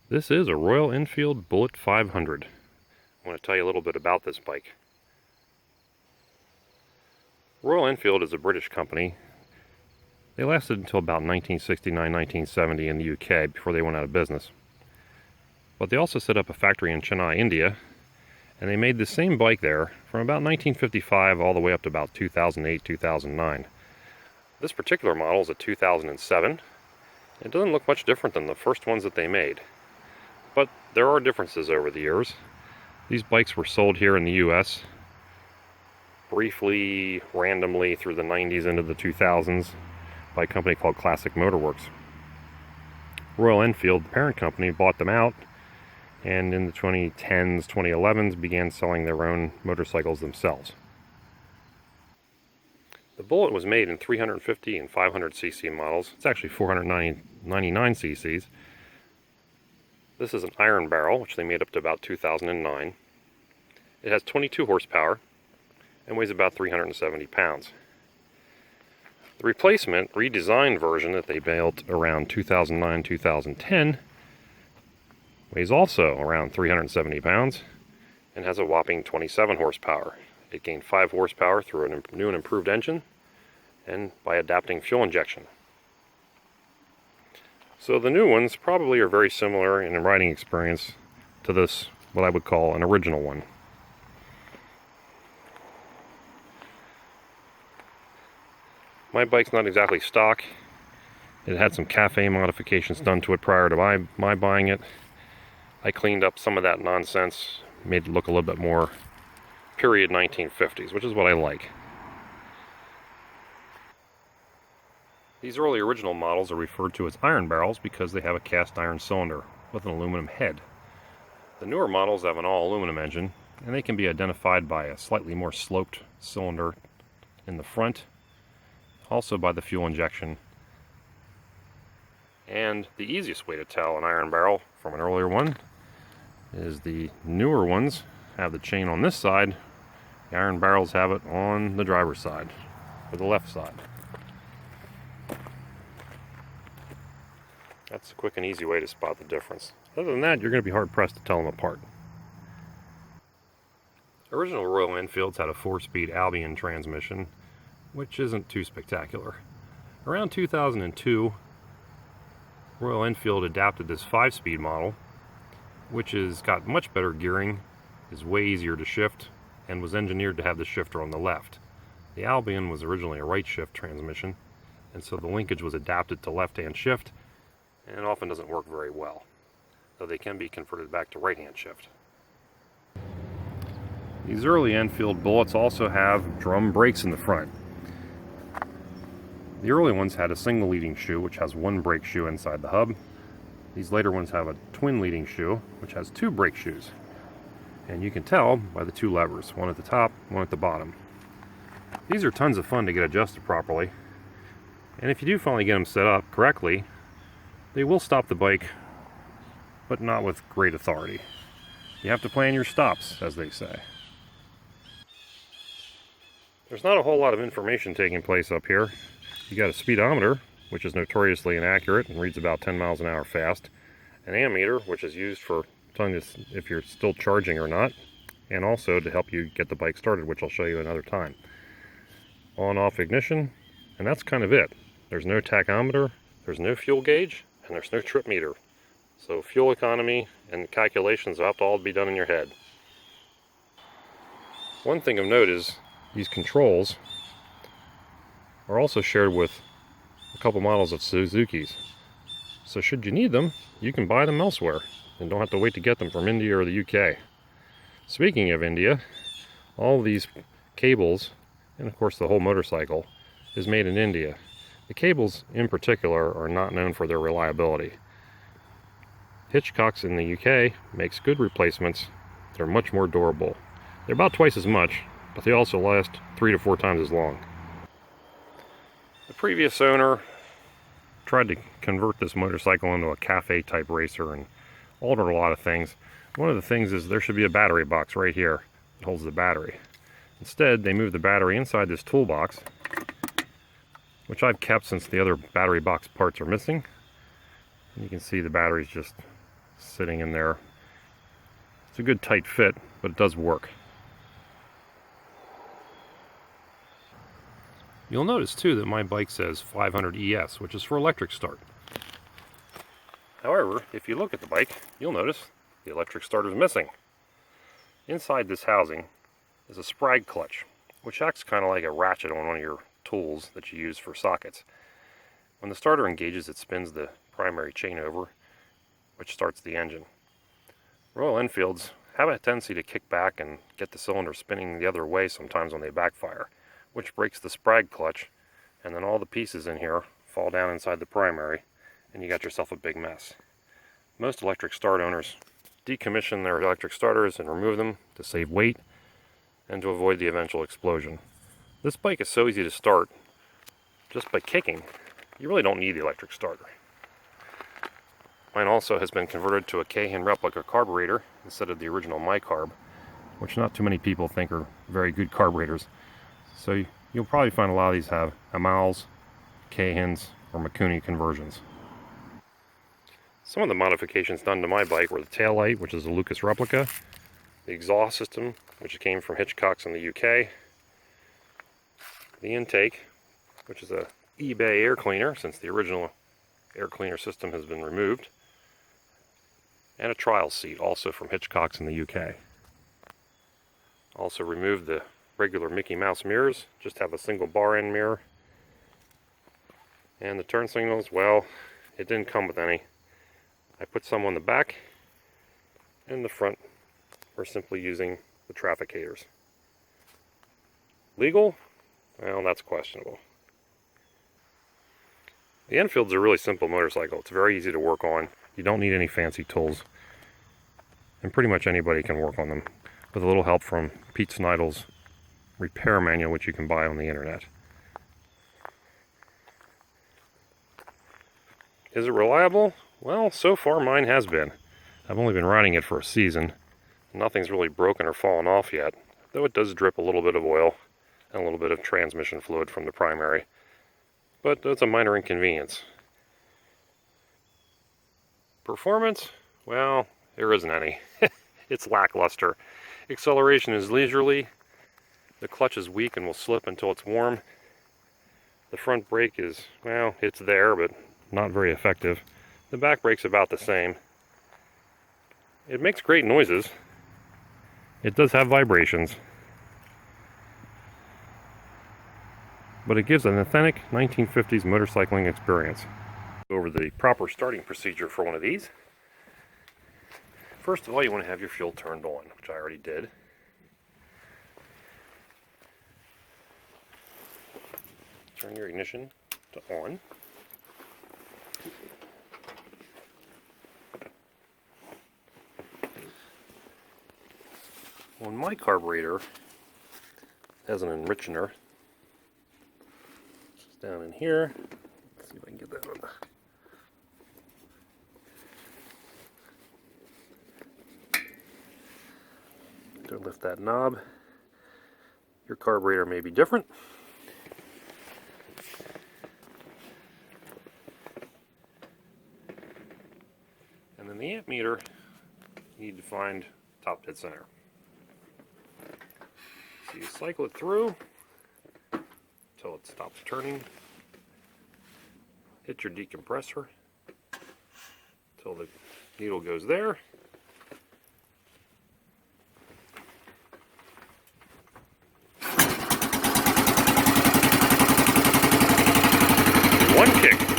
This is a Royal Enfield Bullet 500. I want to tell you a little bit about this bike. Royal Enfield is a British company. They lasted until about 1969-1970 in the UK before they went out of business. But they also set up a factory in Chennai, India, and they made the same bike there from about 1955 all the way up to about 2008-2009. This particular model is a 2007. It doesn't look much different than the first ones that they made. But there are differences over the years. These bikes were sold here in the US briefly, randomly through the 90s into the 2000s by a company called Classic Motorworks. Royal Enfield, the parent company, bought them out, and in the 2010s, 2011s began selling their own motorcycles themselves. The Bullet was made in 350 and 500cc models. It's actually 499 cc's. This is an iron barrel, which they made up to about 2009. It has 22 horsepower and weighs about 370 pounds. The replacement, redesigned version that they built around 2009-2010 weighs also around 370 pounds and has a whopping 27 horsepower. It gained 5 horsepower through a new and improved engine and by adapting fuel injection. So the new ones probably are very similar in riding experience to this, what I would call an original one. My bike's not exactly stock. It had some cafe modifications done to it prior to my buying it. I cleaned up some of that nonsense, made it look a little bit more period 1950s, which is what I like. These early original models are referred to as iron barrels because they have a cast iron cylinder with an aluminum head. The newer models have an all aluminum engine, and they can be identified by a slightly more sloped cylinder in the front, also by the fuel injection. And the easiest way to tell an iron barrel from an earlier one is the newer ones have the chain on this side. The iron barrels have it on the driver's side, or the left side. That's a quick and easy way to spot the difference. Other than that, you're going to be hard-pressed to tell them apart. Original Royal Enfields had a 4-speed Albion transmission, which isn't too spectacular. Around 2002, Royal Enfield adapted this 5-speed model, which has got much better gearing, is way easier to shift, and was engineered to have the shifter on the left. The Albion was originally a right-shift transmission, and so the linkage was adapted to left-hand shift, and often doesn't work very well, though they can be converted back to right-hand shift. These early Enfield Bullets also have drum brakes in the front. The early ones had a single leading shoe, which has one brake shoe inside the hub. These later ones have a twin leading shoe, which has 2 brake shoes. And you can tell by the 2 levers, one at the top, one at the bottom. These are tons of fun to get adjusted properly. And if you do finally get them set up correctly, they will stop the bike, but not with great authority. You have to plan your stops, as they say. There's not a whole lot of information taking place up here. You got a speedometer, which is notoriously inaccurate and reads about 10 miles an hour fast. An ammeter, which is used for telling us if you're still charging or not, and also to help you get the bike started, which I'll show you another time. On-off ignition, and that's kind of it. There's no tachometer, there's no fuel gauge, and there's no trip meter. So fuel economy and calculations have to all be done in your head. One thing of note is these controls are also shared with a couple models of Suzuki's. So should you need them, you can buy them elsewhere and don't have to wait to get them from India or the UK. Speaking of India, all these cables, and of course the whole motorcycle, is made in India. The cables in particular are not known for their reliability. Hitchcock's in the UK makes good replacements. They're much more durable. They're about twice as much, but they also last 3 to 4 times as long. The previous owner tried to convert this motorcycle into a cafe type racer and altered a lot of things. One of the things is there should be a battery box right here that holds the battery. Instead, they moved the battery inside this toolbox, which I've kept since the other battery box parts are missing. And you can see the battery's just sitting in there. It's a good tight fit, but it does work. You'll notice too that my bike says 500 ES, which is for electric start. However, if you look at the bike, you'll notice the electric starter is missing. Inside this housing is a sprag clutch, which acts kind of like a ratchet on one of your tools that you use for sockets. When the starter engages, it spins the primary chain over, which starts the engine. Royal Enfields have a tendency to kick back and get the cylinder spinning the other way sometimes when they backfire, which breaks the sprag clutch, and then all the pieces in here fall down inside the primary, and you got yourself a big mess. Most electric start owners decommission their electric starters and remove them to save weight and to avoid the eventual explosion. This bike is so easy to start just by kicking. You really don't need the electric starter. Mine also has been converted to a Cahan replica carburetor instead of the original MyCarb, which not too many people think are very good carburetors. So you'll probably find a lot of these have Amals, Cahans, or Mikuni conversions. Some of the modifications done to my bike were the taillight, which is a Lucas replica, the exhaust system, which came from Hitchcock's in the UK, the intake, which is a eBay air cleaner since the original air cleaner system has been removed, and a trial seat also from Hitchcock's in the UK. Also removed the regular Mickey Mouse mirrors, just have a single bar end mirror. And the turn signals, well, it didn't come with any. I put some on the back and the front for simply using the trafficators. Legal? Well, that's questionable. The Enfield's a really simple motorcycle. It's very easy to work on. You don't need any fancy tools. And pretty much anybody can work on them with a little help from Pete Snidle's repair manual, which you can buy on the internet. Is it reliable? Well, so far mine has been. I've only been riding it for a season. Nothing's really broken or fallen off yet, though it does drip a little bit of oil and a little bit of transmission fluid from the primary. But that's a minor inconvenience. Performance? Well, there isn't any. It's lackluster. Acceleration is leisurely. The clutch is weak and will slip until it's warm. The front brake is, well, it's there, but not very effective. The back brake's about the same. It makes great noises. It does have vibrations. But it gives an authentic 1950s motorcycling experience. Over the proper starting procedure for one of these. First of all, you want to have your fuel turned on, which I already did. Turn your ignition to on. On my carburetor, it has an enrichener. It's down in here. Let's see if I can get that on. To lift that knob. Your carburetor may be different. And then the amp meter, you need to find top dead center. So you cycle it through until it stops turning. Hit your decompressor until the needle goes there. One kick.